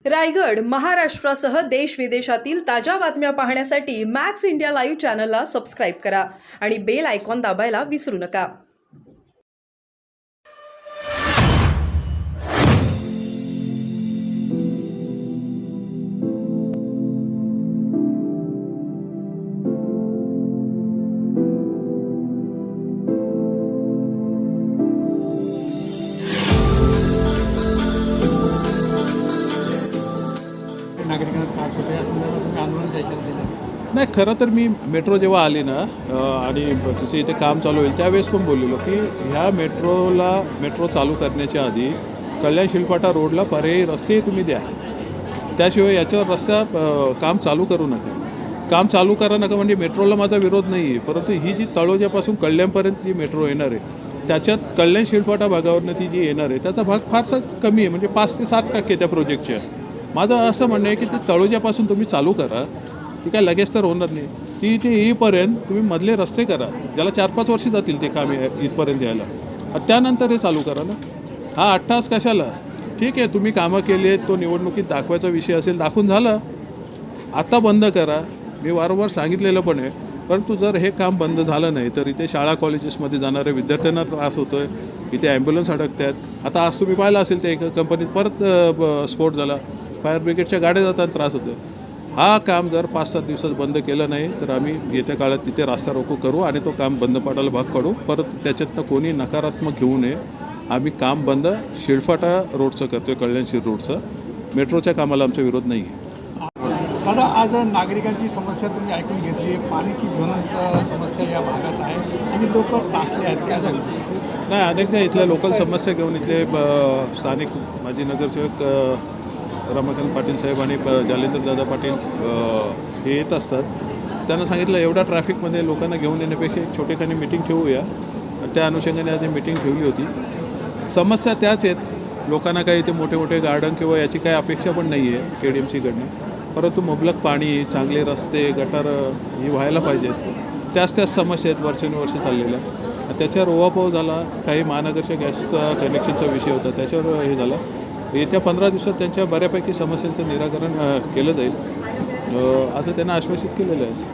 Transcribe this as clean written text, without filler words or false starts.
रायगड, महाराष्ट्रासह देश विदेशातील ताज्या बातम्या पाहण्यासाठी मॅक्स इंडिया लाईव्ह चॅनलला सबस्क्राईब करा आणि बेल आयकॉन दाबायला विसरू नका. नागरिकांना त्रास होतो या संदर्भात तुम्ही आंदोलन द्यायचं दिलं. नाही, खरं तर मी मेट्रो जेव्हा आली ना आणि जसे इथे काम चालू होईल त्यावेळेस पण बोललेलो की ह्या मेट्रो चालू करण्याच्या आधी कल्याण शिलपाटा रोडला पर्यायी रस्ते तुम्ही द्या. त्याशिवाय याच्यावर काम चालू करू नका. काम चालू करा नका म्हणजे मेट्रोला माझा विरोध नाही आहे, परंतु ही जी तळोजापासून कल्याणपर्यंत जी मेट्रो येणार आहे त्याच्यात कल्याण शिलपाटा भागावरनं ती जी येणार आहे त्याचा भाग फारसा कमी आहे, म्हणजे 5 ते 7% त्या प्रोजेक्टच्या. माझं असं म्हणणं आहे की ते तळोजापासून तुम्ही चालू करा, ती काय लगेच तर होणार नाही. ती इथे येईपर्यंत तुम्ही मधले रस्ते करा, ज्याला 4-5 वर्ष जातील ते काम इथपर्यंत यायला. त्यानंतर हे चालू करा ना. हा 8 तास कशाला? ठीक आहे, तुम्ही कामं केली आहेत, तो निवडणुकीत दाखवायचा विषय असेल, दाखवून झालं. आता बंद करा. मी वारंवार सांगितलेलं पण आहे, परंतु जर हे काम बंद झालं नाही तर इथे शाळा कॉलेजेसमध्ये जाणाऱ्या विद्यार्थ्यांना त्रास होतो आहे, इथे ॲम्ब्युलन्स अडकत आहेत. आता आज तुम्ही पाहिलं असेल त्या एका कंपनीत परत स्फोट झाला, फायर ब्रिगेडच्या गाड्या जाताना त्रास होतो. हा काम जर 5-7 दिवसात बंद केलं नाही तर आम्ही येत्या काळात तिथे रास्ता रोको करू आणि तो काम बंद पाडायला भाग पाडू. परत त्याच्यातनं कोणी नकारात्मक घेऊ नये. आम्ही काम बंद शिळफाटा रोडचं करतो आहे, कल्याणशीर रोडचं. मेट्रोच्या कामाला आमचा विरोध नाही आहे. दादा, आज नागरिकांची समस्या तुम्ही ऐकून घेतली. पाण्याची ज्वलंत समस्या या भागात आहे आणि लोक त्रासले आहेत. काय झालं? नाही, अनेकदा इथल्या लोकल समस्या घेऊन इथले स्थानिक माजी नगरसेवक रमाकांत पाटील साहेब आणि जालेंद्रदादा पाटील हे येत असतात. त्यांना सांगितलं एवढ्या ट्रॅफिकमध्ये लोकांना घेऊन येण्यापेक्षा एक छोटेखानी मिटिंग ठेवूया. त्या अनुषंगाने आज मिटिंग ठेवली होती. समस्या त्याच आहेत. लोकांना काही इथे मोठे मोठे गार्डन किंवा याची काही अपेक्षा पण नाही आहे KDMCकडनं, परंतु मुबलक पाणी, चांगले रस्ते, गटार ही व्हायला पाहिजेत. त्याच समस्या आहेत वर्षानुवर्ष चाललेल्या. त्याच्यावर ओवापोह झाला. काही महानगरच्या गॅसचा कनेक्शनचा विषय होता, त्याच्यावर हे झाला. येत्या 15 दिवसात त्यांच्या बऱ्यापैकी समस्यांचं निराकरण केलं जाईल असं त्यांना आश्वासित केलेलं आहे.